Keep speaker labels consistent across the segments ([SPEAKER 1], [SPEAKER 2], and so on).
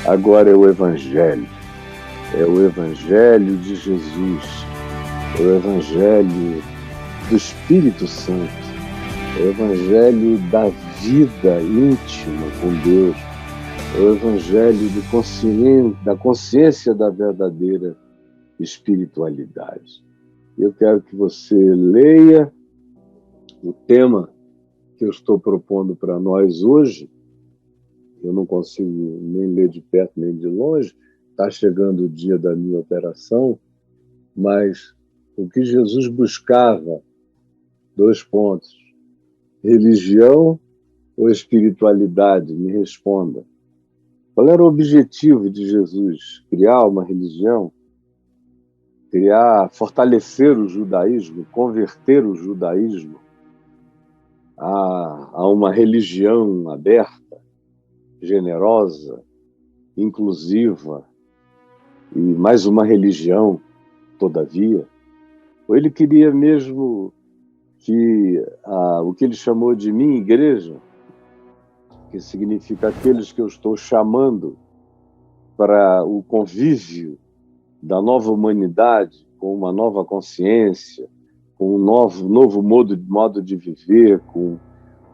[SPEAKER 1] Agora é o Evangelho de Jesus, é o Evangelho do Espírito Santo, é o Evangelho da vida íntima com Deus, é o Evangelho da consciência da verdadeira espiritualidade. Eu quero que você leia o tema que eu estou propondo para nós hoje. Eu não consigo nem ler de perto nem de longe, está chegando o dia da minha operação, mas o que Jesus buscava, 2 pontos, religião ou espiritualidade? Me responda. Qual era o objetivo de Jesus? Criar uma religião? Fortalecer o judaísmo, converter o judaísmo a uma religião aberta, generosa, inclusiva, e mais uma religião, todavia? Ou ele queria mesmo que o que ele chamou de minha igreja, que significa aqueles que eu estou chamando para o convívio da nova humanidade, com uma nova consciência, com um novo modo de viver, com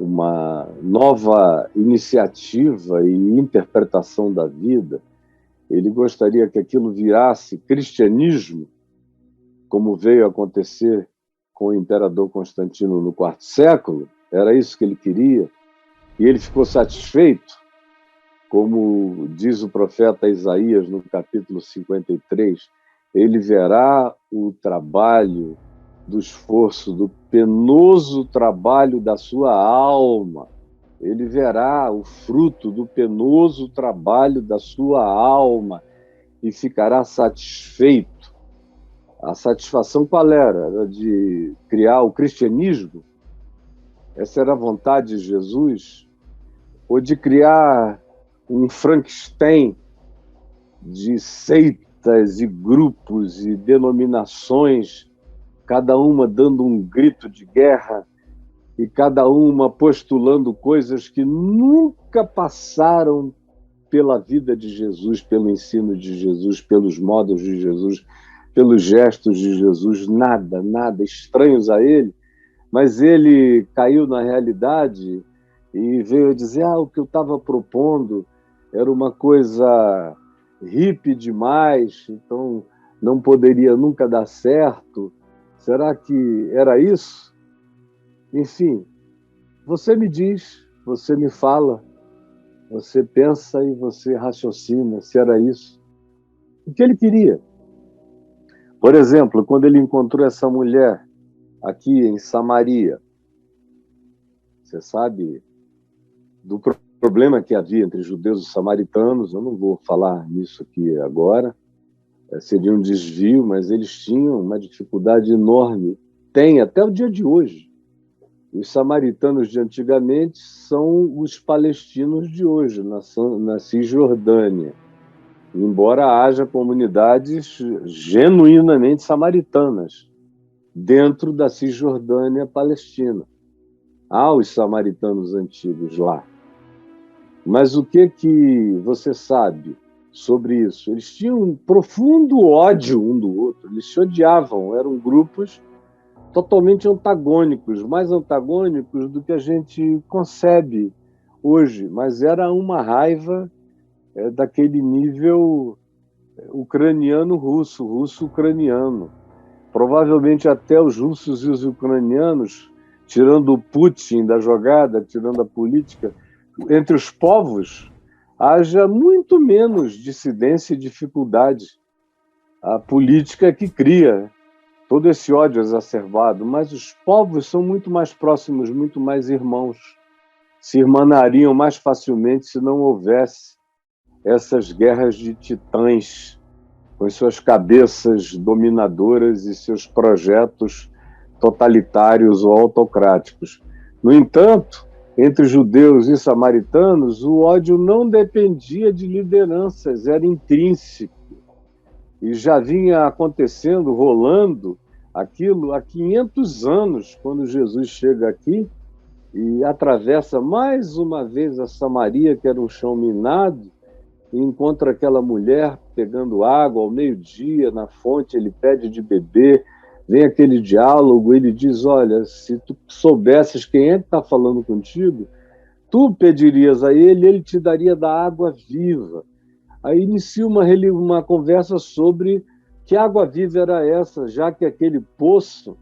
[SPEAKER 1] uma nova iniciativa e interpretação da vida. Ele gostaria que aquilo virasse cristianismo, como veio acontecer com o imperador Constantino no IV século. Era isso que ele queria, e ele ficou satisfeito, como diz o profeta Isaías no capítulo 53, ele verá o trabalho do esforço, do penoso trabalho da sua alma. Ele verá o fruto do penoso trabalho da sua alma e ficará satisfeito. A satisfação qual era? Era de criar o cristianismo? Essa era a vontade de Jesus? Ou de criar um Frankenstein de seitas e grupos e denominações, cada uma dando um grito de guerra e cada uma postulando coisas que nunca passaram pela vida de Jesus, pelo ensino de Jesus, pelos modos de Jesus, pelos gestos de Jesus, nada estranhos a ele, mas ele caiu na realidade e veio dizer: o que eu estava propondo era uma coisa hippie demais, então não poderia nunca dar certo. Será que era isso? Enfim, você me diz, você me fala, você pensa e você raciocina se era isso. O que ele queria? Por exemplo, quando ele encontrou essa mulher aqui em Samaria, você sabe do problema que havia entre judeus e samaritanos. Eu não vou falar nisso aqui agora, seria um desvio, mas eles tinham uma dificuldade enorme, tem até o dia de hoje. Os samaritanos de antigamente são os palestinos de hoje, na Cisjordânia, embora haja comunidades genuinamente samaritanas dentro da Cisjordânia palestina. Há os samaritanos antigos lá. Mas o que você sabe sobre isso? Eles tinham um profundo ódio um do outro, eles se odiavam, eram grupos totalmente antagônicos, mais antagônicos do que a gente concebe hoje, mas era uma raiva daquele nível ucraniano-russo, russo-ucraniano. Provavelmente até os russos e os ucranianos, tirando o Putin da jogada, tirando a política, entre os povos, haja muito menos dissidência e dificuldade. A política que cria todo esse ódio exacerbado, mas os povos são muito mais próximos, muito mais irmãos. Se irmanariam mais facilmente se não houvesse essas guerras de titãs, com as suas cabeças dominadoras e seus projetos totalitários ou autocráticos. No entanto, entre judeus e samaritanos, o ódio não dependia de lideranças, era intrínseco. E já vinha acontecendo, rolando aquilo há 500 anos, quando Jesus chega aqui e atravessa mais uma vez a Samaria, que era um chão minado, e encontra aquela mulher pegando água ao meio-dia na fonte, ele pede de beber, vem aquele diálogo, ele diz, olha, se tu soubesses quem é que está falando contigo, tu pedirias a ele, ele te daria da água viva. Aí inicia uma conversa sobre que água viva era essa, já que aquele poço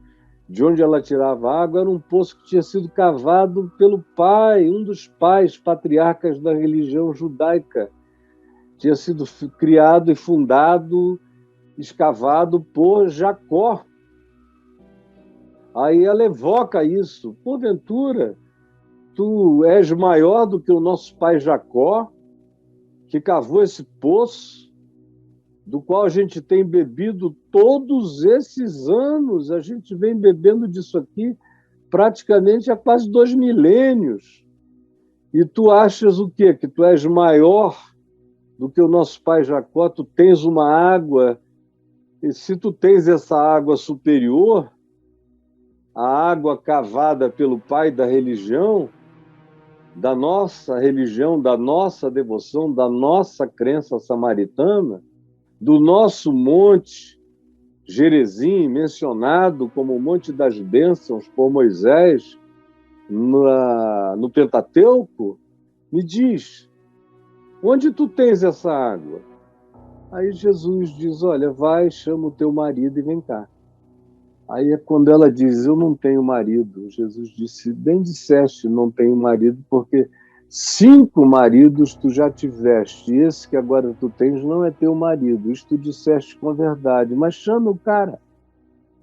[SPEAKER 1] de onde ela tirava água era um poço que tinha sido cavado pelo pai, um dos pais patriarcas da religião judaica. Tinha sido criado e fundado, escavado por Jacó. Aí ela evoca isso. Porventura, tu és maior do que o nosso pai Jacó, que cavou esse poço, do qual a gente tem bebido todos esses anos. A gente vem bebendo disso aqui praticamente há quase 2 milênios. E tu achas o quê? Que tu és maior do que o nosso pai Jacó? Tu tens uma água, e se tu tens essa água superior, a água cavada pelo pai da religião, da nossa devoção, da nossa crença samaritana, do nosso monte Gerizim, mencionado como o Monte das Bênçãos por Moisés no Pentateuco, me diz, onde tu tens essa água? Aí Jesus diz, olha, vai, chama o teu marido e vem cá. Aí é quando ela diz, eu não tenho marido. Jesus disse, bem disseste, não tenho marido, porque 5 maridos tu já tiveste, e esse que agora tu tens não é teu marido. Isto tu disseste com verdade, mas chama o cara.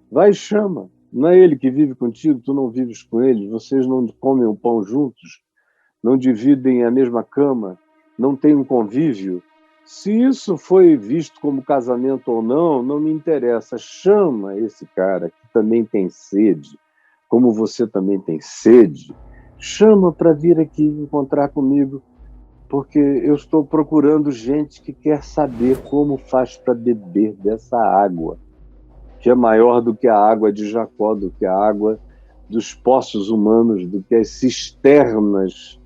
[SPEAKER 1] Vai e chama. Não é ele que vive contigo, tu não vives com ele, vocês não comem o pão juntos, não dividem a mesma cama, não têm um convívio. Se isso foi visto como casamento ou não, não me interessa. Chama esse cara que também tem sede, como você também tem sede. Chama para vir aqui encontrar comigo, porque eu estou procurando gente que quer saber como faz para beber dessa água, que é maior do que a água de Jacó, do que a água dos poços humanos, do que as cisternas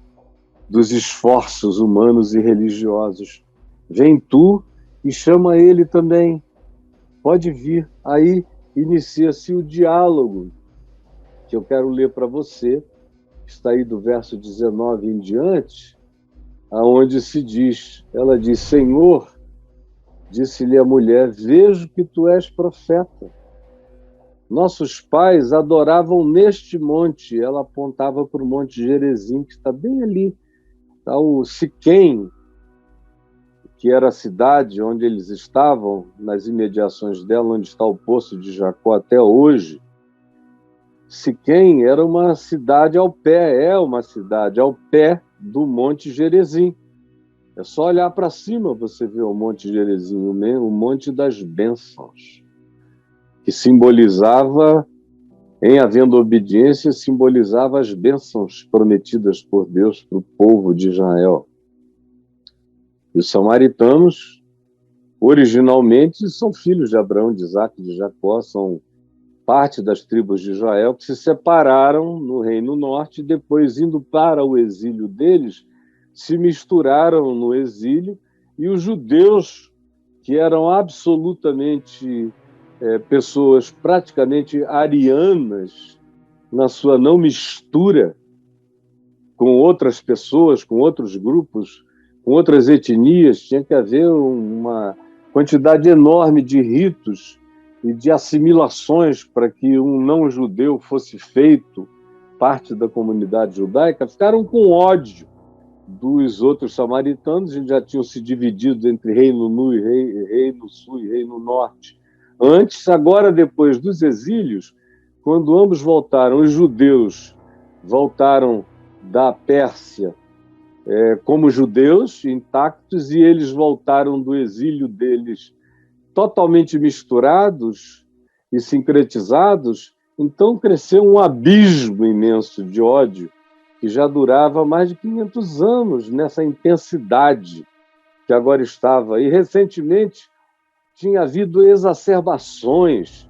[SPEAKER 1] dos esforços humanos e religiosos. Vem tu e chama ele também. Pode vir. Aí inicia-se o diálogo, que eu quero ler para você, que está aí do verso 19 em diante, aonde se diz, ela diz, Senhor, disse-lhe a mulher, vejo que tu és profeta. Nossos pais adoravam neste monte. Ela apontava para o Monte Gerizim, que está bem ali. Está o Siquém, que era a cidade onde eles estavam, nas imediações dela, onde está o Poço de Jacó até hoje. Siquém era uma cidade ao pé, é uma cidade ao pé do Monte Gerizim. É só olhar para cima, você vê o Monte Gerizim, o Monte das Bênçãos, que simbolizava, em havendo obediência, simbolizava as bênçãos prometidas por Deus para o povo de Israel. E os samaritanos, originalmente, são filhos de Abraão, de Isaque, de Jacó, são parte das tribos de Israel que se separaram no Reino Norte e depois, indo para o exílio deles, se misturaram no exílio, e os judeus, que eram absolutamente pessoas praticamente arianas na sua não mistura com outras pessoas, com outros grupos, com outras etnias, tinha que haver uma quantidade enorme de ritos e de assimilações para que um não-judeu fosse feito parte da comunidade judaica, ficaram com ódio dos outros samaritanos, eles já tinham se dividido entre Reino Reino Sul e Reino Norte. Antes, agora, depois dos exílios, quando ambos voltaram, os judeus voltaram da Pérsia como judeus intactos, e eles voltaram do exílio deles totalmente misturados e sincretizados. Então cresceu um abismo imenso de ódio que já durava mais de 500 anos nessa intensidade que agora estava. E recentemente tinha havido exacerbações,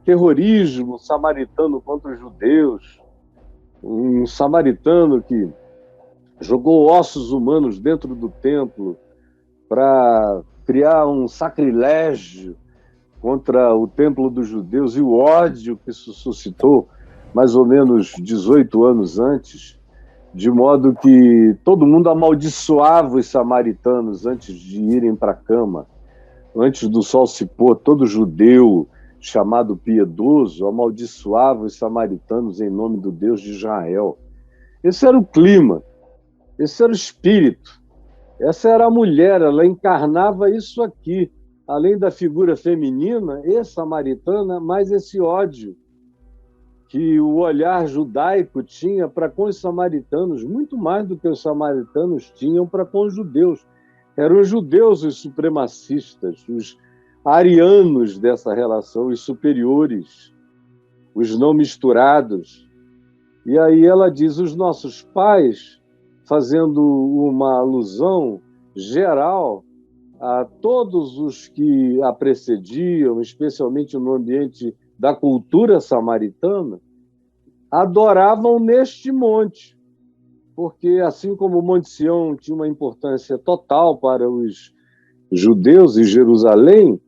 [SPEAKER 1] terrorismo samaritano contra os judeus, um samaritano que jogou ossos humanos dentro do templo para criar um sacrilégio contra o templo dos judeus, e o ódio que isso suscitou mais ou menos 18 anos antes, de modo que todo mundo amaldiçoava os samaritanos antes de irem para a cama, antes do sol se pôr. Todo judeu chamado piedoso amaldiçoava os samaritanos em nome do Deus de Israel. Esse era o clima, esse era o espírito, essa era a mulher, ela encarnava isso aqui, além da figura feminina e samaritana, mais esse ódio que o olhar judaico tinha para com os samaritanos, muito mais do que os samaritanos tinham para com os judeus. Eram os judeus os supremacistas, os arianos dessa relação, os superiores, os não misturados. E aí ela diz, os nossos pais, fazendo uma alusão geral a todos os que a precediam, especialmente no ambiente da cultura samaritana, adoravam neste monte, porque assim como o Monte Sião tinha uma importância total para os judeus em Jerusalém,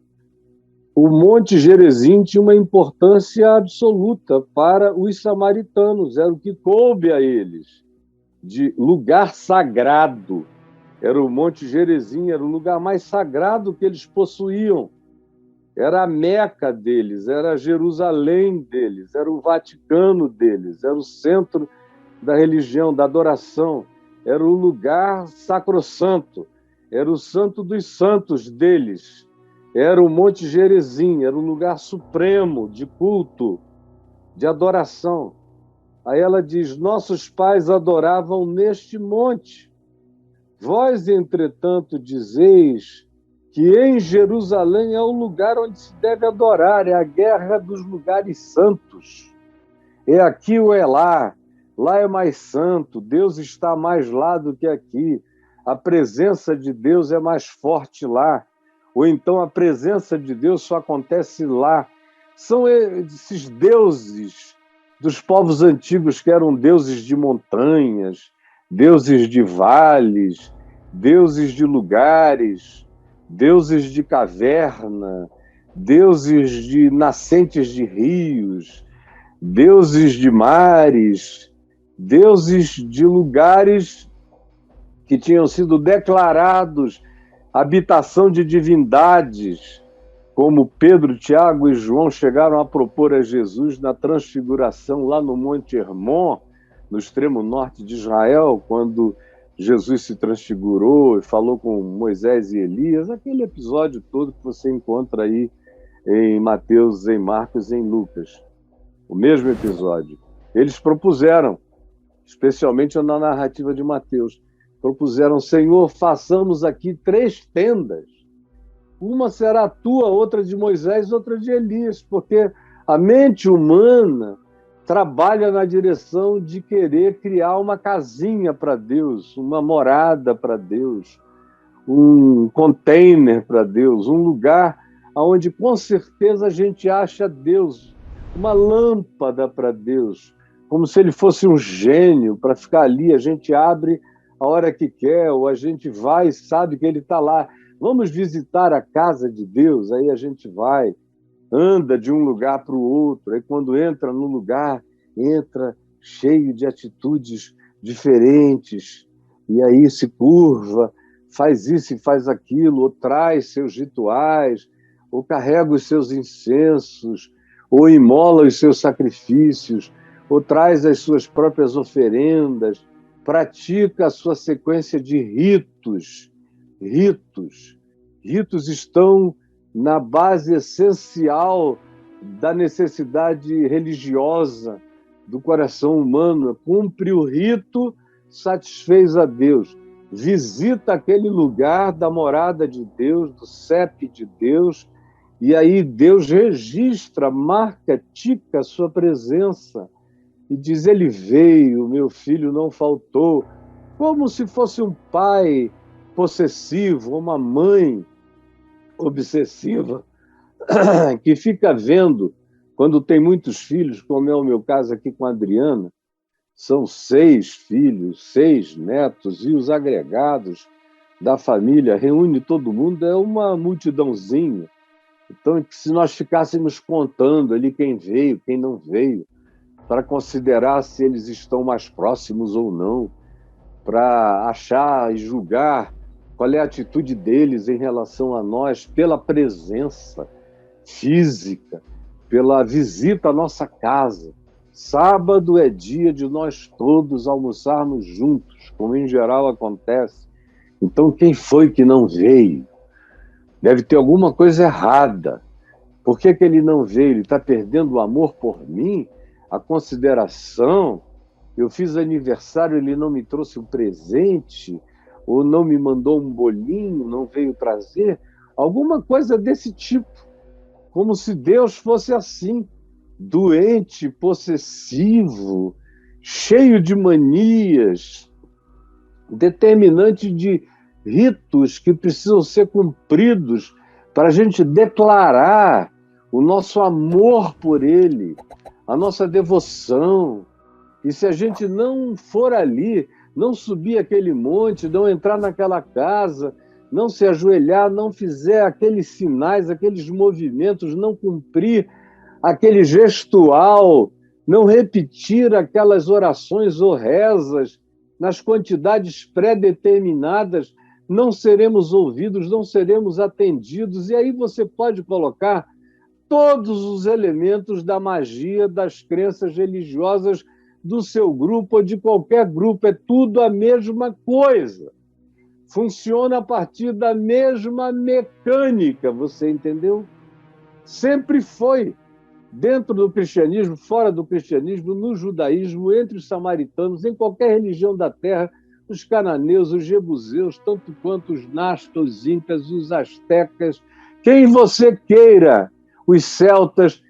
[SPEAKER 1] o Monte Gerizim tinha uma importância absoluta para os samaritanos, era o que coube a eles, de lugar sagrado. Era o Monte Gerizim, era o lugar mais sagrado que eles possuíam. Era a Meca deles, era Jerusalém deles, era o Vaticano deles, era o centro da religião, da adoração, era o lugar sacrossanto, era o santo dos santos deles, era o Monte Gerizim, era o lugar supremo de culto, de adoração. Aí ela diz, nossos pais adoravam neste monte. Vós, entretanto, dizeis que em Jerusalém é o lugar onde se deve adorar, é a guerra dos lugares santos. É aqui ou é lá, lá é mais santo, Deus está mais lá do que aqui, a presença de Deus é mais forte lá, ou então a presença de Deus só acontece lá. São esses deuses dos povos antigos que eram deuses de montanhas, deuses de vales, deuses de lugares, deuses de caverna, deuses de nascentes de rios, deuses de mares, deuses de lugares que tinham sido declarados habitação de divindades, como Pedro, Tiago e João chegaram a propor a Jesus na transfiguração lá no Monte Hermon, no extremo norte de Israel, quando Jesus se transfigurou e falou com Moisés e Elias, aquele episódio todo que você encontra aí em Mateus, em Marcos e em Lucas. O mesmo episódio. Eles propuseram, especialmente na narrativa de Mateus, propuseram, Senhor, façamos aqui 3 tendas. Uma será tua, outra de Moisés, outra de Elias, porque a mente humana trabalha na direção de querer criar uma casinha para Deus, uma morada para Deus, um container para Deus, um lugar onde com certeza a gente acha Deus, uma lâmpada para Deus, como se ele fosse um gênio para ficar ali, a gente abre a hora que quer, ou a gente vai e sabe que ele está lá. Vamos visitar a casa de Deus, aí a gente vai, anda de um lugar para o outro, aí quando entra no lugar, entra cheio de atitudes diferentes, e aí se curva, faz isso e faz aquilo, ou traz seus rituais, ou carrega os seus incensos, ou imola os seus sacrifícios, ou traz as suas próprias oferendas, pratica a sua sequência de ritos. Ritos estão na base essencial da necessidade religiosa do coração humano. Cumpre o rito, satisfez a Deus. Visita aquele lugar da morada de Deus, do CEP de Deus, e aí Deus registra, marca, tica a sua presença e diz, ele veio, meu filho não faltou, como se fosse um pai possessivo, uma mãe obsessiva, que fica vendo, quando tem muitos filhos, como é o meu caso aqui com a Adriana, são 6 filhos, 6 netos, e os agregados da família, reúne todo mundo, é uma multidãozinha. Então, se nós ficássemos contando ali quem veio, quem não veio, para considerar se eles estão mais próximos ou não, para achar e julgar qual é a atitude deles em relação a nós, pela presença física, pela visita à nossa casa. Sábado é dia de nós todos almoçarmos juntos, como em geral acontece. Então, quem foi que não veio? Deve ter alguma coisa errada. Por que ele não veio? Ele está perdendo o amor por mim? A consideração? Eu fiz aniversário, ele não me trouxe um presente? Ou não me mandou um bolinho, não veio trazer? Alguma coisa desse tipo. Como se Deus fosse assim, doente, possessivo, cheio de manias, determinante de ritos que precisam ser cumpridos para a gente declarar o nosso amor por Ele, a nossa devoção. E se a gente não for ali, não subir aquele monte, não entrar naquela casa, não se ajoelhar, não fizer aqueles sinais, aqueles movimentos, não cumprir aquele gestual, não repetir aquelas orações ou rezas nas quantidades pré-determinadas, não seremos ouvidos, não seremos atendidos. E aí você pode colocar todos os elementos da magia, das crenças religiosas do seu grupo ou de qualquer grupo. É tudo a mesma coisa. Funciona a partir da mesma mecânica, você entendeu? Sempre foi. Dentro do cristianismo, fora do cristianismo, no judaísmo, entre os samaritanos, em qualquer religião da terra, os cananeus, os jebuseus, tanto quanto os nazcas, os incas, os astecas, quem você queira, os celtas,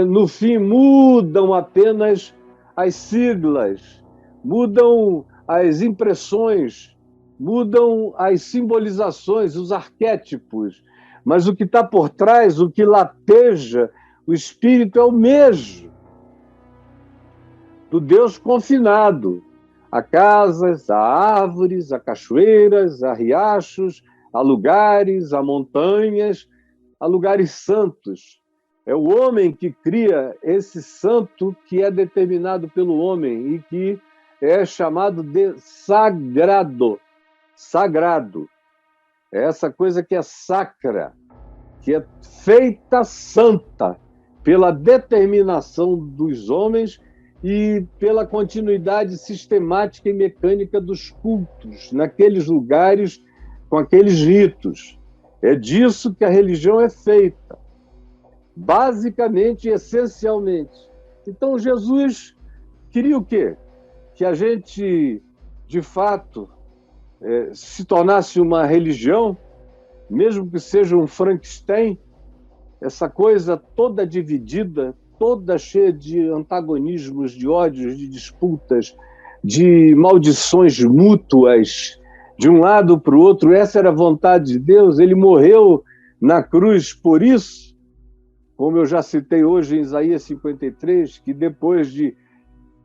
[SPEAKER 1] no fim mudam apenas as siglas, mudam as impressões, mudam as simbolizações, os arquétipos, mas o que está por trás, o que lateja, o espírito é o mesmo, do Deus confinado, a casas, a árvores, a cachoeiras, a riachos, a lugares, a montanhas, a lugares santos. É o homem que cria esse santo que é determinado pelo homem e que é chamado de sagrado. Sagrado. É essa coisa que é sacra, que é feita santa pela determinação dos homens e pela continuidade sistemática e mecânica dos cultos naqueles lugares com aqueles ritos. É disso que a religião é feita, basicamente e essencialmente. Então, Jesus queria o quê? Que a gente, de fato, se tornasse uma religião, mesmo que seja um Frankenstein, essa coisa toda dividida, toda cheia de antagonismos, de ódios, de disputas, de maldições mútuas, de um lado para o outro. Essa era a vontade de Deus. Ele morreu na cruz por isso, como eu já citei hoje em Isaías 53, que depois de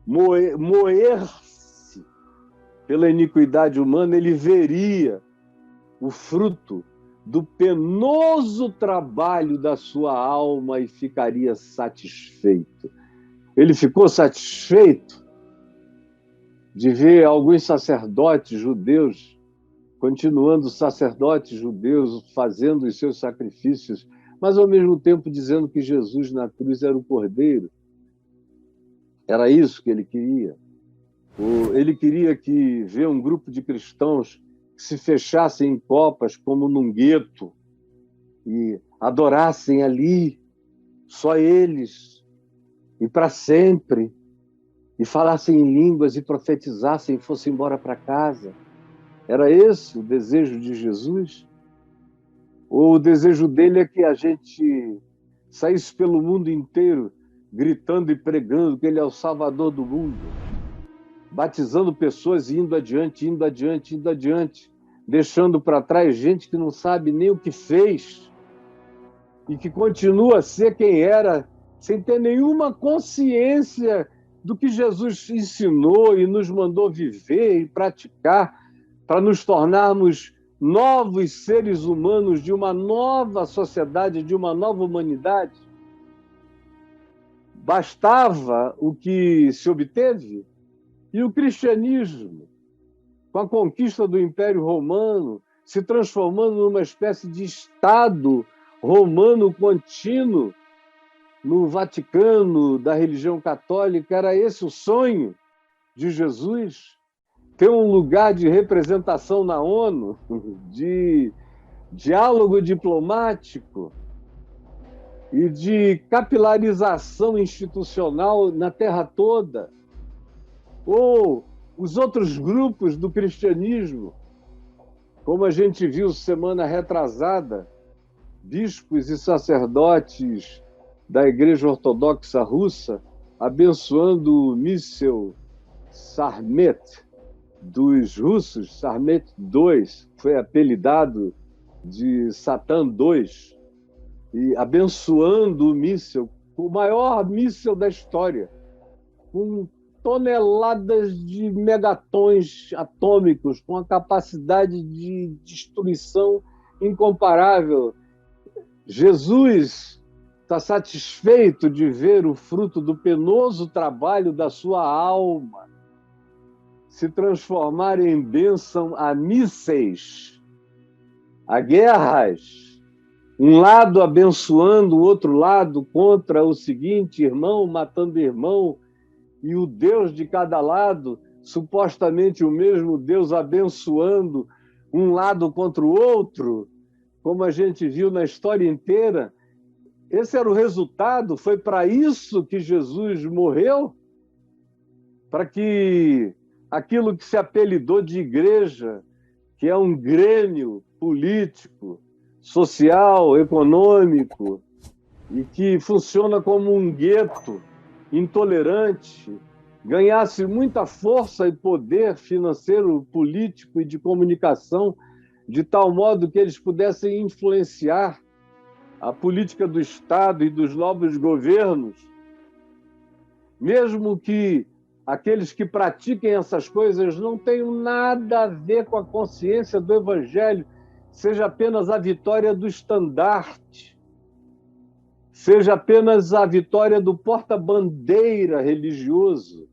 [SPEAKER 1] moer-se pela iniquidade humana, ele veria o fruto do penoso trabalho da sua alma e ficaria satisfeito. Ele ficou satisfeito de ver alguns sacerdotes judeus, continuando sacerdotes judeus, fazendo os seus sacrifícios, mas ao mesmo tempo dizendo que Jesus na cruz era o Cordeiro. Era isso que ele queria. Ele queria ver um grupo de cristãos que se fechassem em copas como num gueto e adorassem ali, só eles, e para sempre, e falassem em línguas e profetizassem e fossem embora para casa. Era esse o desejo de Jesus? Ou o desejo dele é que a gente saísse pelo mundo inteiro gritando e pregando que ele é o Salvador do mundo, batizando pessoas e indo adiante, indo adiante, indo adiante, deixando para trás gente que não sabe nem o que fez e que continua a ser quem era, sem ter nenhuma consciência do que Jesus ensinou e nos mandou viver e praticar para nos tornarmos novos seres humanos de uma nova sociedade, de uma nova humanidade? Bastava o que se obteve? E o cristianismo, com a conquista do Império Romano, se transformando numa espécie de Estado romano contínuo no Vaticano da religião católica, era esse o sonho de Jesus? Ter um lugar de representação na ONU, de diálogo diplomático e de capilarização institucional na terra toda? Ou os outros grupos do cristianismo, como a gente viu semana retrasada, bispos e sacerdotes da Igreja Ortodoxa Russa abençoando o míssil Sarmet dos russos, Sarmet 2, que foi apelidado de Satã 2, e abençoando o míssil, o maior míssil da história, com toneladas de megatons atômicos, com a capacidade de destruição incomparável. Jesus está satisfeito de ver o fruto do penoso trabalho da sua alma se transformar em bênção a mísseis, a guerras, um lado abençoando o outro lado contra o seguinte irmão, matando irmão, e o Deus de cada lado, supostamente o mesmo Deus abençoando um lado contra o outro, como a gente viu na história inteira. Esse era o resultado, foi para isso que Jesus morreu? Para que aquilo que se apelidou de igreja, que é um grêmio político, social, econômico, e que funciona como um gueto intolerante, ganhasse muita força e poder financeiro, político e de comunicação, de tal modo que eles pudessem influenciar a política do Estado e dos novos governos, mesmo que aqueles que pratiquem essas coisas não tenham nada a ver com a consciência do Evangelho, seja apenas a vitória do estandarte, seja apenas a vitória do porta-bandeira religioso,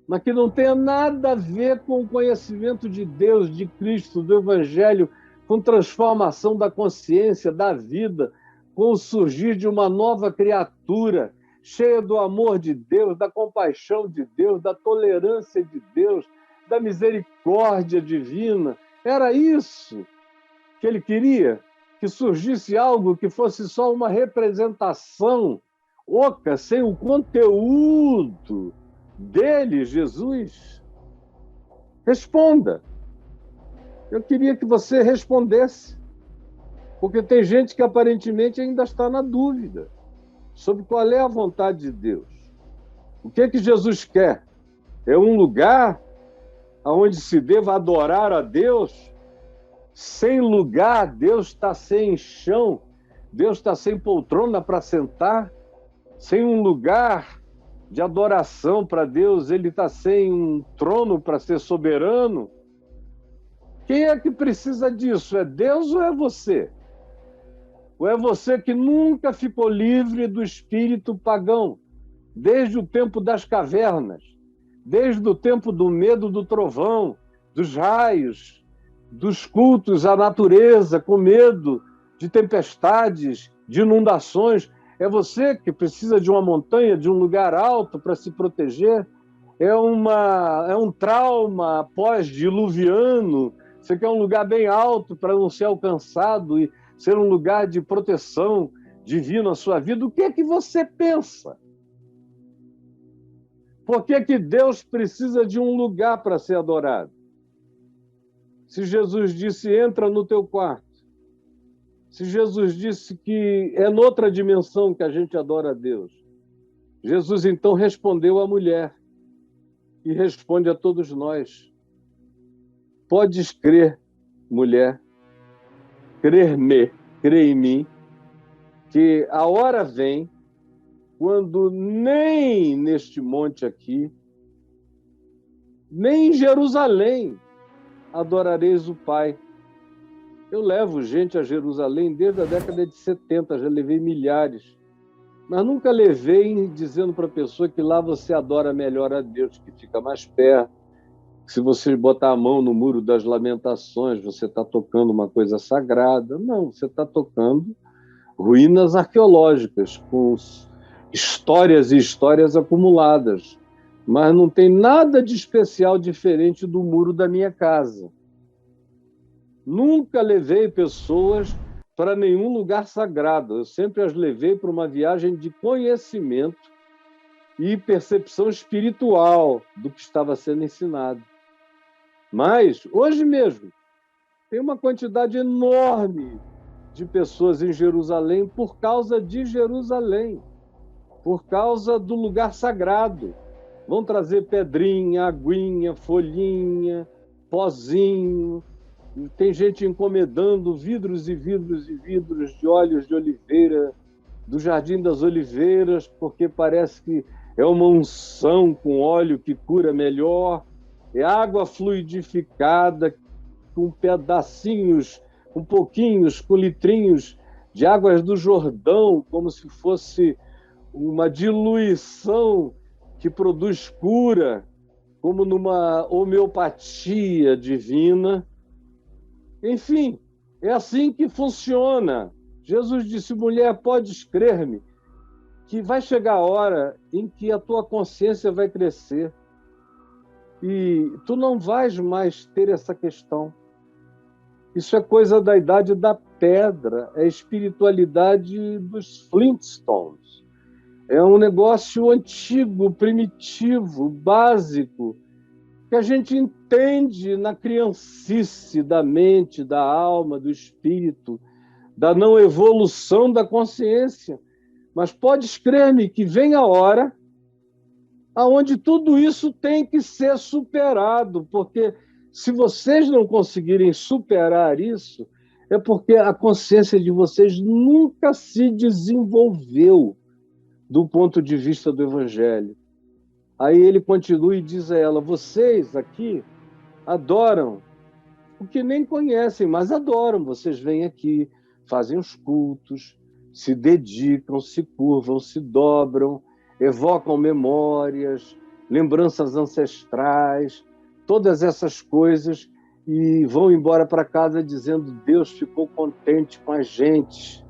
[SPEAKER 1] mas que não tenha nada a ver com o conhecimento de Deus, de Cristo, do Evangelho, com transformação da consciência, da vida, com o surgir de uma nova criatura, cheia do amor de Deus, da compaixão de Deus, da tolerância de Deus, da misericórdia divina. Era isso que ele queria, que surgisse algo que fosse só uma representação oca, sem o conteúdo dele, Jesus? Responda. Eu queria que você respondesse, porque tem gente que aparentemente ainda está na dúvida sobre qual é a vontade de Deus. O que é que Jesus quer? É um lugar onde se deva adorar a Deus? Sem lugar, Deus está sem chão, Deus está sem poltrona para sentar, sem um lugar de adoração para Deus, ele está sem um trono para ser soberano. Quem é que precisa disso? É Deus ou é você? Ou é você que nunca ficou livre do espírito pagão, desde o tempo das cavernas, desde o tempo do medo do trovão, dos raios, dos cultos à natureza, com medo de tempestades, de inundações? É você que precisa de uma montanha, de um lugar alto para se proteger? É um trauma pós-diluviano? Você quer um lugar bem alto para não ser alcançado e ser um lugar de proteção divina na sua vida? O que é que você pensa? Por que que Deus precisa de um lugar para ser adorado? Se Jesus disse, entra no teu quarto. Se Jesus disse que é noutra dimensão que a gente adora a Deus. Jesus então respondeu à mulher e responde a todos nós. Podes crer, mulher, crer em mim, que a hora vem, quando nem neste monte aqui, nem em Jerusalém adorareis o Pai. Eu levo gente a Jerusalém desde a década de 70, já levei milhares. Mas nunca levei dizendo para a pessoa que lá você adora melhor a Deus, que fica mais perto. Se você botar a mão no Muro das Lamentações, você está tocando uma coisa sagrada. Não, você está tocando ruínas arqueológicas, com histórias e histórias acumuladas. Mas não tem nada de especial diferente do muro da minha casa. Nunca levei pessoas para nenhum lugar sagrado. Eu sempre as levei para uma viagem de conhecimento e percepção espiritual do que estava sendo ensinado. Mas, hoje mesmo, tem uma quantidade enorme de pessoas em Jerusalém por causa de Jerusalém, por causa do lugar sagrado. Vão trazer pedrinha, aguinha, folhinha, pozinho. Tem gente encomendando vidros e vidros e vidros de óleos de oliveira, do Jardim das Oliveiras, porque parece que é uma unção com óleo que cura melhor. É água fluidificada com pedacinhos, com pouquinhos, com litrinhos de águas do Jordão, como se fosse uma diluição que produz cura, como numa homeopatia divina. Enfim, é assim que funciona. Jesus disse: mulher, podes crer-me, que vai chegar a hora em que a tua consciência vai crescer e tu não vais mais ter essa questão. Isso é coisa da idade da pedra, é a espiritualidade dos Flintstones. É um negócio antigo, primitivo, básico, que a gente entende na criancice da mente, da alma, do espírito, da não evolução da consciência. Mas podes crer-me que vem a hora aonde tudo isso tem que ser superado, porque se vocês não conseguirem superar isso, é porque a consciência de vocês nunca se desenvolveu do ponto de vista do Evangelho. Aí ele continua e diz a ela: vocês aqui adoram o que nem conhecem, mas adoram. Vocês vêm aqui, fazem os cultos, se dedicam, se curvam, se dobram, evocam memórias, lembranças ancestrais, todas essas coisas, e vão embora para casa dizendo: Deus ficou contente com a gente,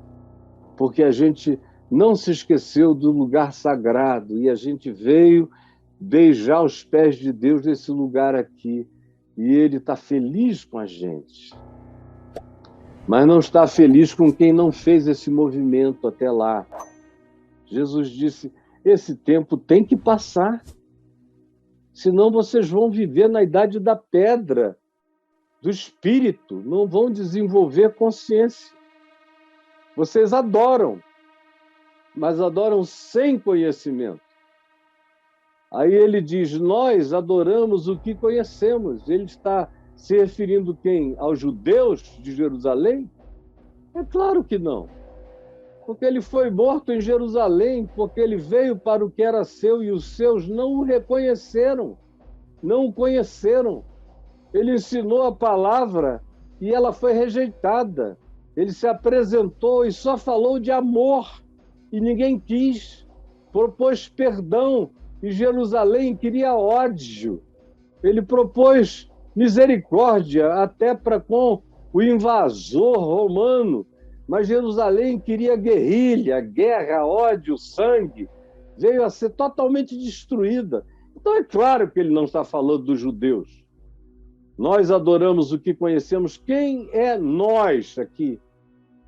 [SPEAKER 1] porque a gente não se esqueceu do lugar sagrado, e a gente veio beijar os pés de Deus nesse lugar aqui, e Ele está feliz com a gente. Mas não está feliz com quem não fez esse movimento até lá. Jesus disse: esse tempo tem que passar, senão vocês vão viver na idade da pedra, do espírito, não vão desenvolver consciência. Vocês adoram, mas adoram sem conhecimento. Aí ele diz: nós adoramos o que conhecemos. Ele está se referindo quem? Aos judeus de Jerusalém? É claro que não. Porque ele foi morto em Jerusalém, porque ele veio para o que era seu e os seus não o reconheceram, não o conheceram. Ele ensinou a palavra e ela foi rejeitada. Ele se apresentou e só falou de amor e ninguém quis. Propôs perdão e Jerusalém queria ódio. Ele propôs misericórdia até para com o invasor romano, mas Jerusalém queria guerrilha, guerra, ódio, sangue. Veio a ser totalmente destruída. Então é claro que ele não está falando dos judeus. Nós adoramos o que conhecemos. Quem é nós aqui?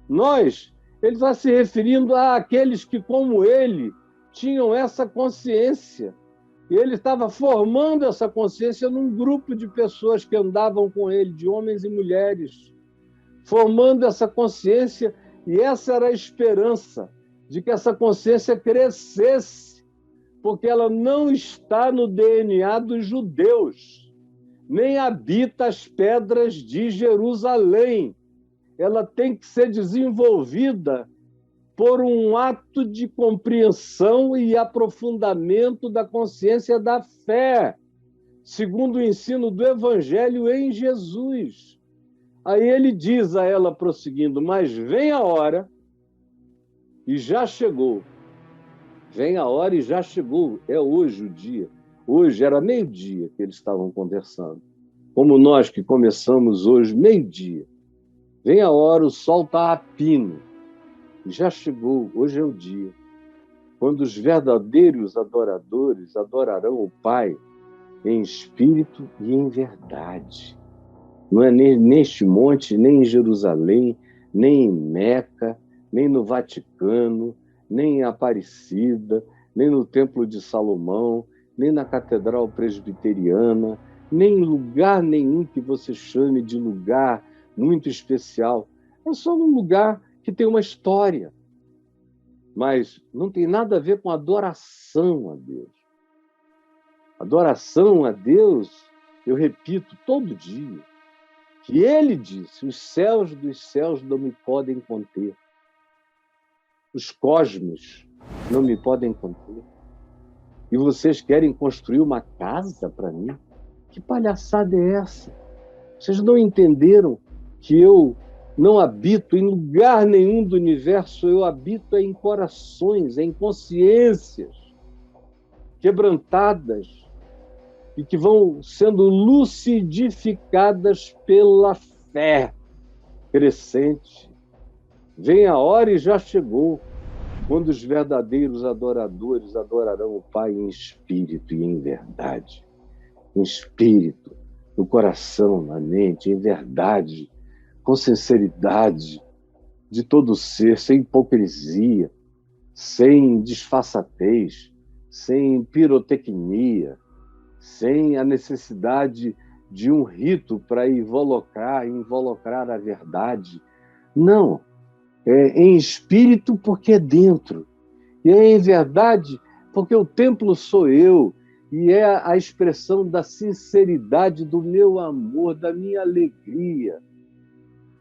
[SPEAKER 1] Nós, ele está se referindo àqueles que, como ele, tinham essa consciência. E ele estava formando essa consciência num grupo de pessoas que andavam com ele, de homens e mulheres, formando essa consciência, e essa era a esperança, de que essa consciência crescesse, porque ela não está no DNA dos judeus, nem habita as pedras de Jerusalém. Ela tem que ser desenvolvida por um ato de compreensão e aprofundamento da consciência da fé, segundo o ensino do Evangelho em Jesus. Aí ele diz a ela, prosseguindo, mas vem a hora, e já chegou. Vem a hora e já chegou. É hoje o dia. Hoje era meio-dia que eles estavam conversando. Como nós que começamos hoje, meio-dia. Vem a hora, o sol está a pino. Já chegou, hoje é o dia. Quando os verdadeiros adoradores adorarão o Pai em espírito e em verdade. Não é nem neste monte, nem em Jerusalém, nem em Meca, nem no Vaticano, nem em Aparecida, nem no Templo de Salomão, nem na Catedral Presbiteriana, nem em lugar nenhum que você chame de lugar muito especial. É só um lugar que tem uma história, mas não tem nada a ver com adoração a Deus. Adoração a Deus, eu repito todo dia, que ele disse, os céus dos céus não me podem conter. Os cosmos não me podem conter. E vocês querem construir uma casa para mim? Que palhaçada é essa? Vocês não entenderam que eu não habito em lugar nenhum do universo, eu habito em corações, em consciências quebrantadas e que vão sendo lucidificadas pela fé crescente. Vem a hora e já chegou, quando os verdadeiros adoradores adorarão o Pai em espírito e em verdade. Em espírito, no coração, na mente, em verdade, com sinceridade, de todo o ser, sem hipocrisia, sem disfarçatez, sem pirotecnia, sem a necessidade de um rito para involucrar a verdade. Não, é em espírito porque é dentro, e é em verdade porque o templo sou eu, e é a expressão da sinceridade do meu amor, da minha alegria,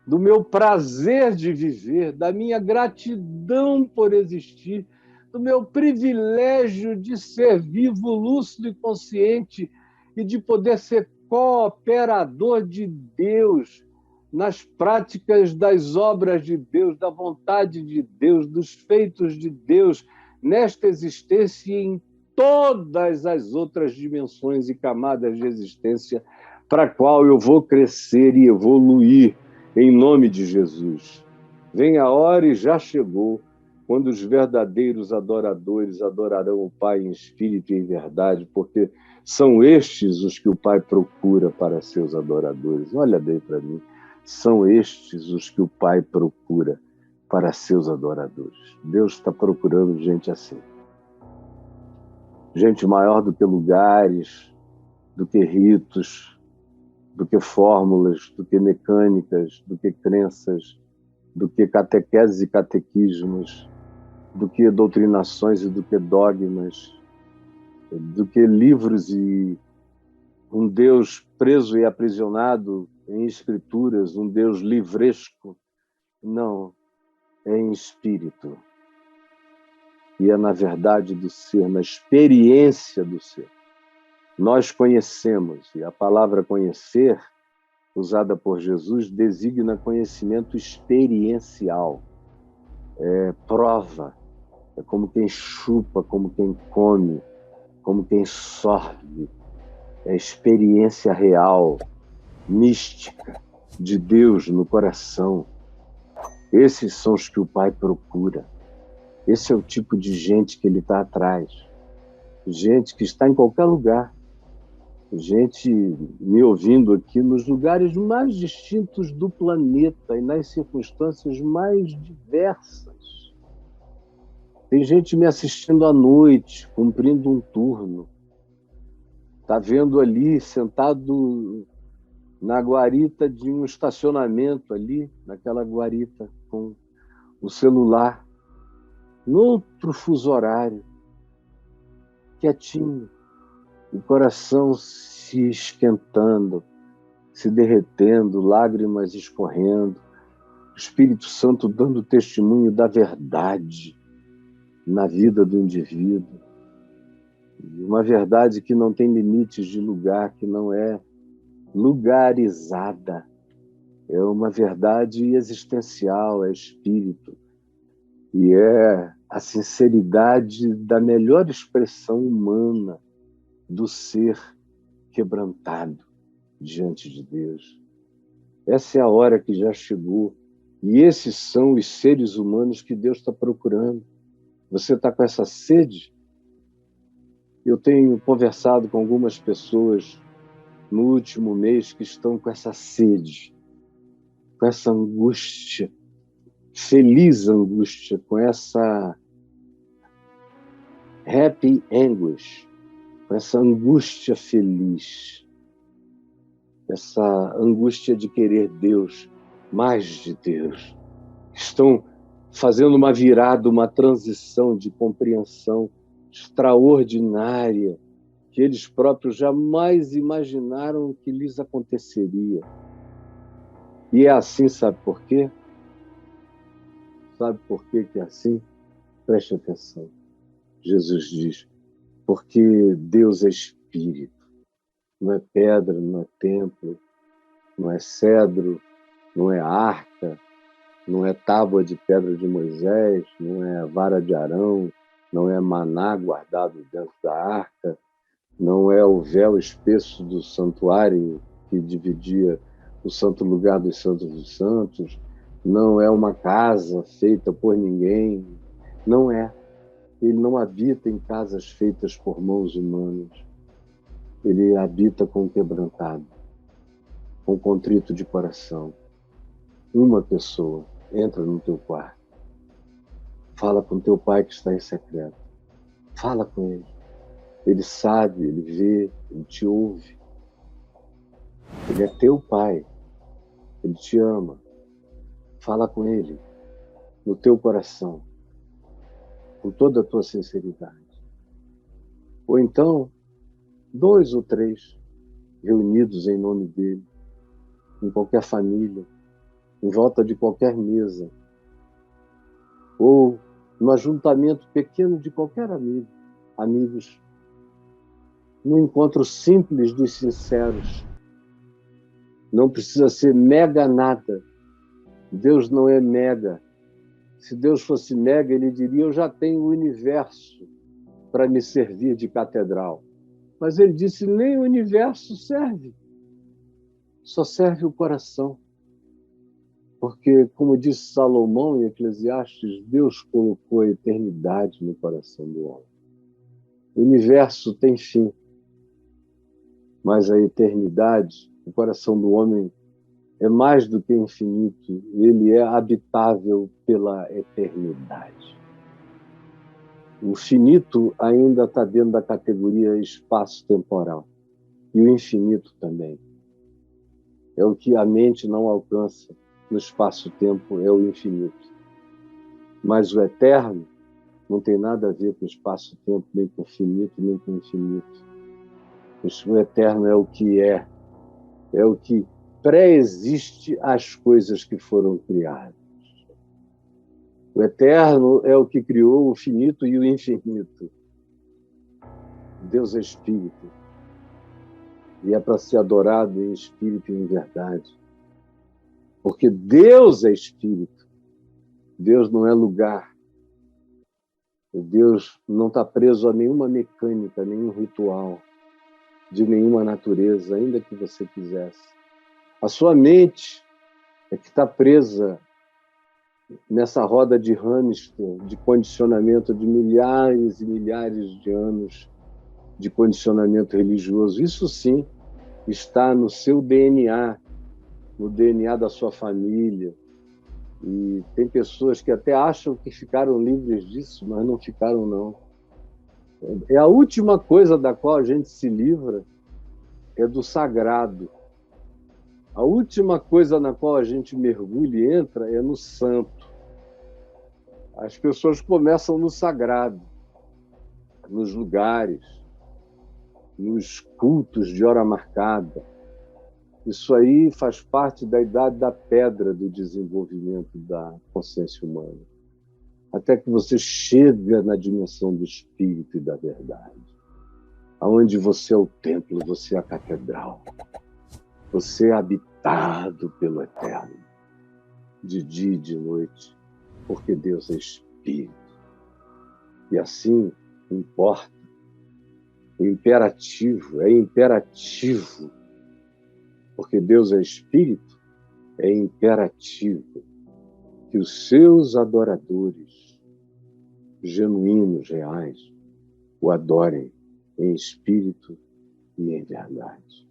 [SPEAKER 1] do meu prazer de viver, da minha gratidão por existir, do meu privilégio de ser vivo, lúcido e consciente e de poder ser cooperador de Deus nas práticas das obras de Deus, da vontade de Deus, dos feitos de Deus, nesta existência e em todas as outras dimensões e camadas de existência para a qual eu vou crescer e evoluir em nome de Jesus. Vem a hora e já chegou, quando os verdadeiros adoradores adorarão o Pai em espírito e em verdade, porque são estes os que o Pai procura para seus adoradores. Olha bem para mim. São estes os que o Pai procura para seus adoradores. Deus está procurando gente assim. Gente maior do que lugares, do que ritos, do que fórmulas, do que mecânicas, do que crenças, do que catequeses e catequismos, do que doutrinações e do que dogmas, do que livros e um Deus preso e aprisionado em escrituras, um Deus livresco. Não, é em espírito. E é na verdade do ser, na experiência do ser. Nós conhecemos, e a palavra conhecer, usada por Jesus, designa conhecimento experiencial. É prova, é como quem chupa, como quem come, como quem sorve. É experiência real, mística, de Deus no coração. Esses são os que o Pai procura. Esse é o tipo de gente que ele está atrás. Gente que está em qualquer lugar. Gente me ouvindo aqui nos lugares mais distintos do planeta e nas circunstâncias mais diversas. Tem gente me assistindo à noite, cumprindo um turno. Está vendo ali, sentado na guarita de um estacionamento ali, naquela guarita, com o celular, no outro fuso horário, quietinho, o coração se esquentando, se derretendo, lágrimas escorrendo, o Espírito Santo dando testemunho da verdade na vida do indivíduo. Uma verdade que não tem limites de lugar, que não é lugarizada. É uma verdade existencial, é espírito. E é a sinceridade da melhor expressão humana do ser quebrantado diante de Deus. Essa é a hora que já chegou. E esses são os seres humanos que Deus está procurando. Você está com essa sede? Eu tenho conversado com algumas pessoas no último mês que estão com essa sede, com essa angústia, feliz angústia, com essa happy anguish, com essa angústia feliz, essa angústia de querer Deus, mais de Deus. Estão fazendo uma virada, uma transição de compreensão extraordinária que eles próprios jamais imaginaram que lhes aconteceria. E é assim, sabe por quê? Sabe por quê que é assim? Preste atenção. Jesus diz, porque Deus é Espírito. Não é pedra, não é templo, não é cedro, não é arca, não é tábua de pedra de Moisés, não é vara de Arão, não é maná guardado dentro da arca, não é o véu espesso do santuário que dividia o santo lugar dos santos, não é uma casa feita por ninguém, não é. Ele não habita em casas feitas por mãos humanas. Ele habita com o quebrantado, com o contrito de coração. Uma pessoa entra no teu quarto, fala com teu pai que está em secreto, fala com ele. Ele sabe, ele vê, ele te ouve. Ele é teu pai, ele te ama. Fala com ele, no teu coração, com toda a tua sinceridade. Ou então, 2 ou 3 reunidos em nome dele, em qualquer família, em volta de qualquer mesa, ou no ajuntamento pequeno de qualquer amigo, amigos, no encontro simples dos sinceros. Não precisa ser mega nada. Deus não é mega. Se Deus fosse mega, ele diria, eu já tenho o universo para me servir de catedral. Mas ele disse, nem o universo serve. Só serve o coração. Porque, como disse Salomão em Eclesiastes, Deus colocou a eternidade no coração do homem. O universo tem fim, mas a eternidade, o coração do homem é mais do que infinito, ele é habitável pela eternidade. O finito ainda está dentro da categoria espaço-temporal, e o infinito também. É o que a mente não alcança no espaço-tempo, é o infinito. Mas o eterno não tem nada a ver com o espaço-tempo, nem com o finito, nem com o infinito. O eterno é o que pré-existe às coisas que foram criadas. O eterno é o que criou o finito e o infinito. Deus é espírito. E é para ser adorado em espírito e em verdade. Porque Deus é espírito. Deus não é lugar. Deus não está preso a nenhuma mecânica, nenhum ritual, de nenhuma natureza, ainda que você quisesse. A sua mente é que está presa nessa roda de hamster, de condicionamento de milhares e milhares de anos de condicionamento religioso. Isso sim está no seu DNA, no DNA da sua família. E tem pessoas que até acham que ficaram livres disso, mas não ficaram, não. É a última coisa da qual a gente se livra é do sagrado. A última coisa na qual a gente mergulha e entra é no santo. As pessoas começam no sagrado, nos lugares, nos cultos de hora marcada. Isso aí faz parte da idade da pedra do desenvolvimento da consciência humana. Até que você chega na dimensão do espírito e da verdade. Onde você é o templo, você é a catedral. Você é habitado pelo Eterno, de dia e de noite, porque Deus é espírito. E assim importa. O imperativo é imperativo, porque Deus é espírito, é imperativo que os seus adoradores, genuínos, reais, o adorem em espírito e em verdade.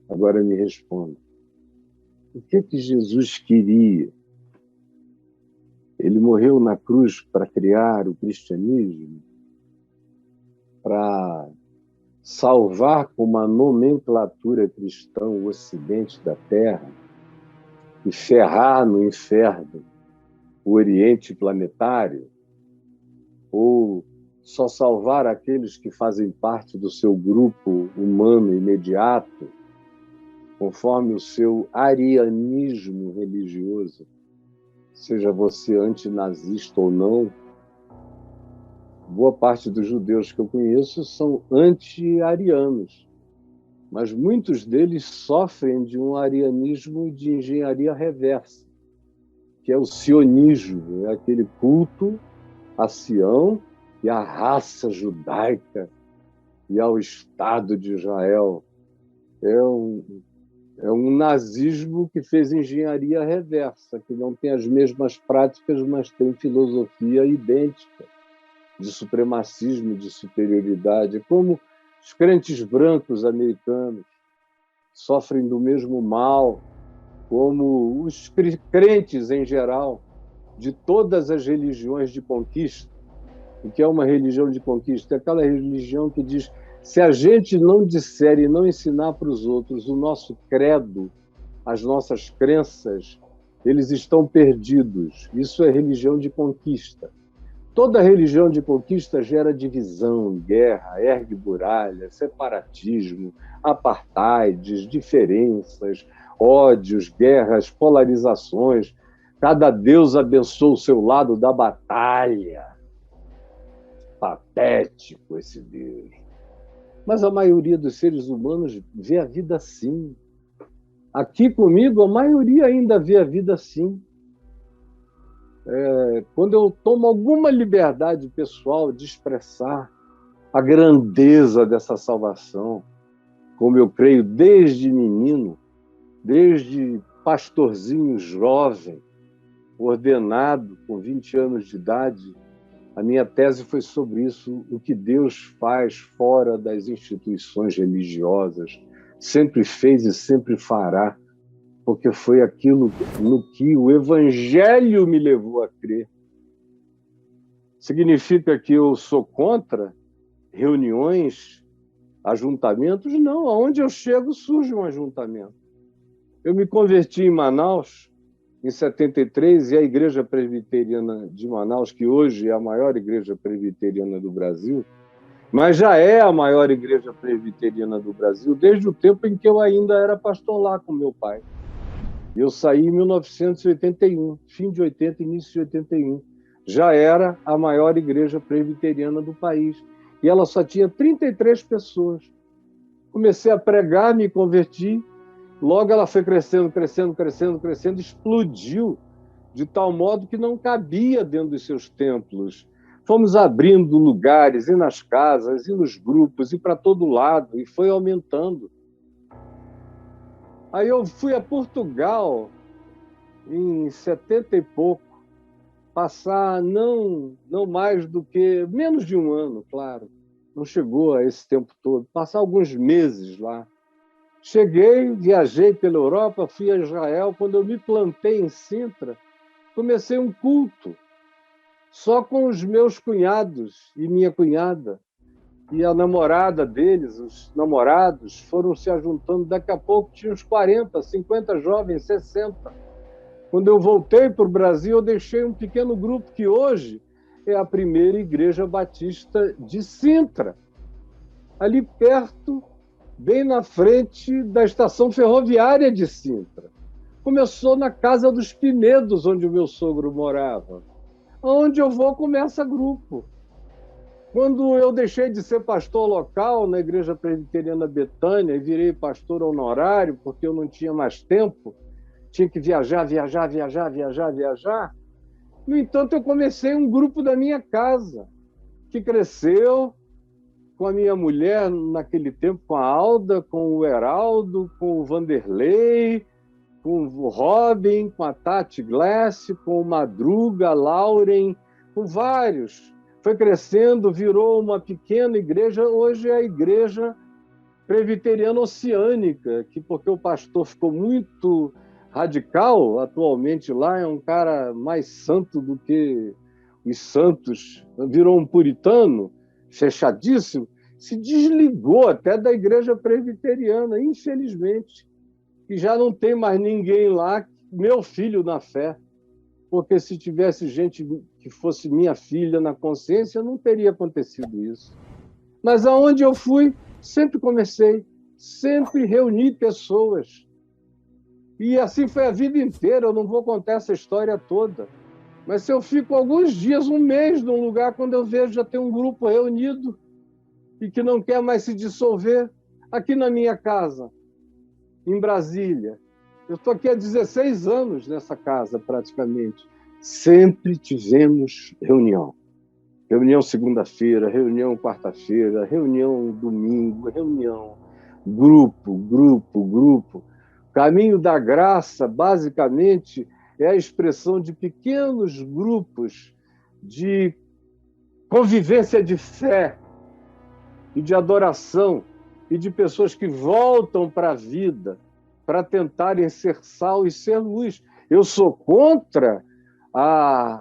[SPEAKER 1] Agora me responda, o que Jesus queria? Ele morreu na cruz para criar o cristianismo, para salvar com uma nomenclatura cristã o ocidente da terra e ferrar no inferno o oriente planetário? Ou só salvar aqueles que fazem parte do seu grupo humano imediato, conforme o seu arianismo religioso, seja você antinazista ou não? Boa parte dos judeus que eu conheço são anti-arianos, mas muitos deles sofrem de um arianismo de engenharia reversa, que é o sionismo, é aquele culto a Sião e à raça judaica e ao Estado de Israel. É um nazismo que fez engenharia reversa, que não tem as mesmas práticas, mas tem filosofia idêntica de supremacismo, de superioridade. Como os crentes brancos americanos sofrem do mesmo mal, como os crentes em geral, de todas as religiões de conquista. O que é uma religião de conquista? É aquela religião que diz: se a gente não disser e não ensinar para os outros o nosso credo, as nossas crenças, eles estão perdidos. Isso é religião de conquista. Toda religião de conquista gera divisão, guerra, ergue muralhas, separatismo, apartheids, diferenças, ódios, guerras, polarizações. Cada Deus abençoa o seu lado da batalha. Patético esse Deus. Mas a maioria dos seres humanos vê a vida assim. Aqui comigo, a maioria ainda vê a vida assim. Quando eu tomo alguma liberdade pessoal de expressar a grandeza dessa salvação, como eu creio desde menino, desde pastorzinho jovem, ordenado com 20 anos de idade, a minha tese foi sobre isso, o que Deus faz fora das instituições religiosas, sempre fez e sempre fará, porque foi aquilo no que o Evangelho me levou a crer. Significa que eu sou contra reuniões, ajuntamentos? Não, aonde eu chego surge um ajuntamento. Eu me converti em Manaus em 73 e a Igreja Presbiteriana de Manaus, que hoje é a maior igreja presbiteriana do Brasil, mas já é a maior igreja presbiteriana do Brasil desde o tempo em que eu ainda era pastor lá com meu pai. Eu saí em 1981, fim de 80, início de 81. Já era a maior igreja presbiteriana do país. E ela só tinha 33 pessoas. Comecei a pregar, me converti. Logo ela foi crescendo, crescendo, crescendo, crescendo, explodiu de tal modo que não cabia dentro dos seus templos. Fomos abrindo lugares, e nas casas, e nos grupos, e para todo lado, e foi aumentando. Aí eu fui a Portugal em 70 e pouco, passar não mais do que menos de um ano, claro, não chegou a esse tempo todo, passar alguns meses lá. Cheguei, viajei pela Europa, fui a Israel. Quando eu me plantei em Sintra, comecei um culto, só com os meus cunhados e minha cunhada. E a namorada deles, os namorados, foram se ajuntando. Daqui a pouco tinha uns 40, 50 jovens, 60. Quando eu voltei para o Brasil, eu deixei um pequeno grupo que hoje é a primeira igreja batista de Sintra, ali perto bem na frente da estação ferroviária de Sintra. Começou na Casa dos Pinedos, onde o meu sogro morava. Onde eu vou, começa grupo. Quando eu deixei de ser pastor local na Igreja Presbiteriana Betânia e virei pastor honorário, porque eu não tinha mais tempo, tinha que viajar. No entanto, eu comecei um grupo da minha casa, que cresceu com a minha mulher naquele tempo, com a Alda, com o Heraldo, com o Vanderlei, com o Robin, com a Tati Glass, com o Madruga, Lauren, com vários. Foi crescendo, virou uma pequena igreja, hoje é a Igreja Presbiteriana Oceânica, que porque o pastor ficou muito radical, atualmente lá é um cara mais santo do que os santos, virou um puritano, fechadíssimo, se desligou até da Igreja Presbiteriana, infelizmente, e já não tem mais ninguém lá, meu filho na fé, porque se tivesse gente que fosse minha filha na consciência, não teria acontecido isso. Mas aonde eu fui, sempre comecei, sempre reuni pessoas. E assim foi a vida inteira, eu não vou contar essa história toda. Mas se eu fico alguns dias, um mês num lugar, quando eu vejo já tem um grupo reunido e que não quer mais se dissolver, aqui na minha casa, em Brasília. Eu estou aqui há 16 anos nessa casa, praticamente. Sempre tivemos reunião. Reunião segunda-feira, reunião quarta-feira, reunião domingo, reunião, grupo. Caminho da Graça, basicamente, é a expressão de pequenos grupos de convivência de fé e de adoração e de pessoas que voltam para a vida para tentarem ser sal e ser luz. Eu sou contra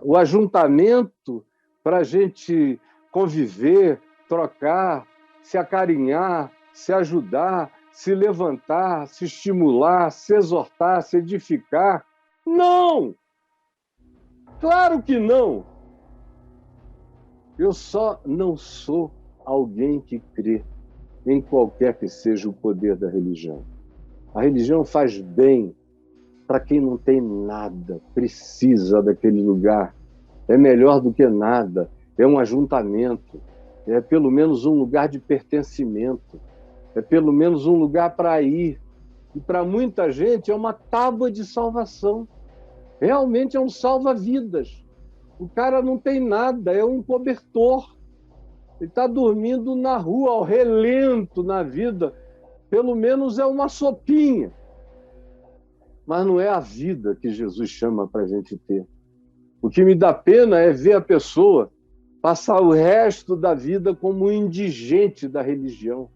[SPEAKER 1] o ajuntamento para a gente conviver, trocar, se acarinhar, se ajudar, se levantar, se estimular, se exortar, se edificar. Não! Claro que não! Eu só não sou alguém que crê em qualquer que seja o poder da religião. A religião faz bem para quem não tem nada, precisa daquele lugar. É melhor do que nada, é um ajuntamento, é pelo menos um lugar de pertencimento, é pelo menos um lugar para ir. E para muita gente é uma tábua de salvação. Realmente é um salva-vidas. O cara não tem nada, é um cobertor. Ele está dormindo na rua, ao relento na vida. Pelo menos é uma sopinha. Mas não é a vida que Jesus chama para a gente ter. O que me dá pena é ver a pessoa passar o resto da vida como um indigente da religião,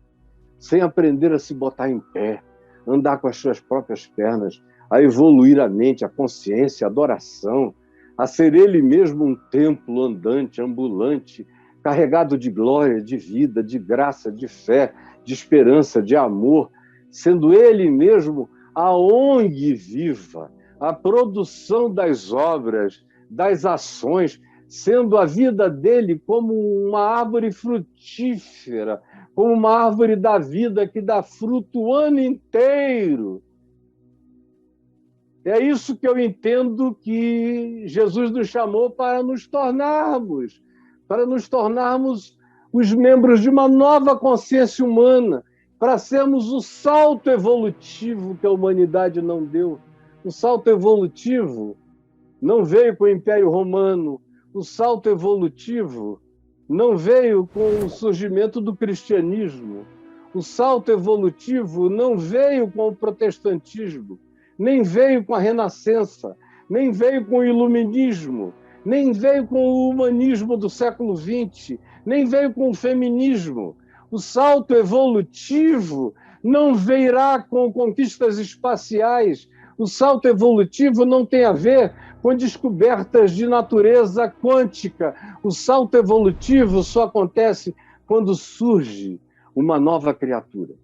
[SPEAKER 1] sem aprender a se botar em pé, andar com as suas próprias pernas, a evoluir a mente, a consciência, a adoração, a ser ele mesmo um templo andante, ambulante, carregado de glória, de vida, de graça, de fé, de esperança, de amor, sendo ele mesmo a ONG viva, a produção das obras, das ações, sendo a vida dele como uma árvore frutífera, como uma árvore da vida que dá fruto o ano inteiro. É isso que eu entendo que Jesus nos chamou para nos tornarmos os membros de uma nova consciência humana, para sermos o salto evolutivo que a humanidade não deu. O salto evolutivo não veio com o Império Romano, o salto evolutivo não veio com o surgimento do cristianismo, o salto evolutivo não veio com o protestantismo, nem veio com a Renascença, nem veio com o iluminismo, nem veio com o humanismo do século XX, nem veio com o feminismo. O salto evolutivo não virá com conquistas espaciais. O salto evolutivo não tem a ver com descobertas de natureza quântica. O salto evolutivo só acontece quando surge uma nova criatura,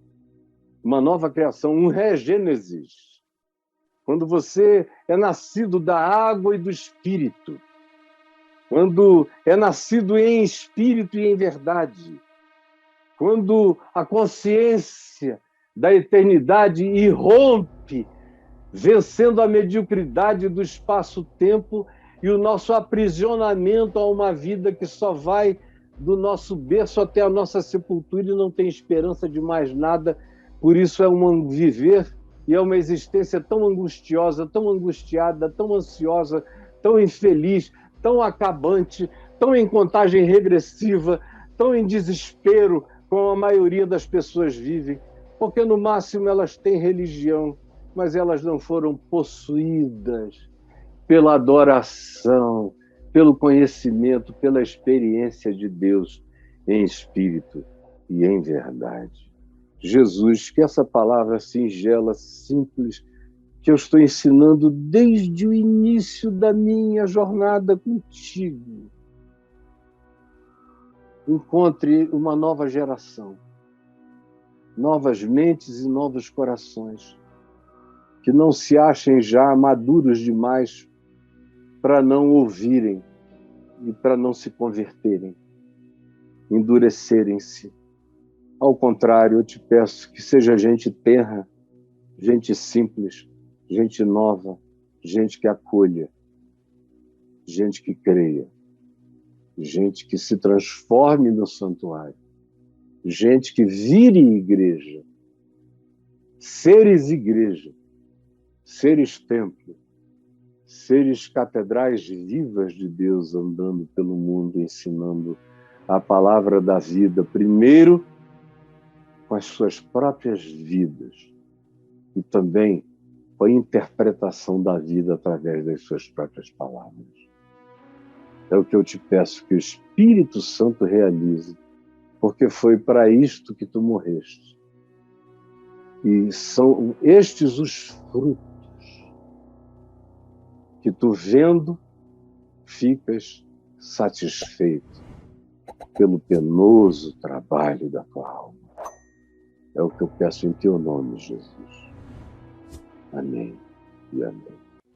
[SPEAKER 1] uma nova criação, um regênesis. Quando você é nascido da água e do espírito, quando é nascido em espírito e em verdade, quando a consciência da eternidade irrompe, vencendo a mediocridade do espaço-tempo e o nosso aprisionamento a uma vida que só vai do nosso berço até a nossa sepultura e não tem esperança de mais nada. Por isso é um viver e é uma existência tão angustiosa, tão angustiada, tão ansiosa, tão infeliz, tão acabante, tão em contagem regressiva, tão em desespero, como a maioria das pessoas vivem, porque no máximo elas têm religião, mas elas não foram possuídas pela adoração, pelo conhecimento, pela experiência de Deus em espírito e em verdade. Jesus, que essa palavra singela, simples, que eu estou ensinando desde o início da minha jornada contigo, encontre uma nova geração, novas mentes e novos corações, que não se achem já maduros demais para não ouvirem e para não se converterem, endurecerem-se. Ao contrário, eu te peço que seja gente tenra, gente simples, gente nova, gente que acolha, gente que creia, gente que se transforme no santuário, gente que vire igreja, seres igreja, seres templo, seres catedrais vivas de Deus andando pelo mundo, ensinando a palavra da vida, primeiro com as suas próprias vidas e também com a interpretação da vida através das suas próprias palavras. É o que eu te peço que o Espírito Santo realize, porque foi para isto que tu morreste. E são estes os frutos que tu, vendo, ficas satisfeito pelo penoso trabalho da tua alma. É o que eu peço em teu nome, Jesus. Amém e amém.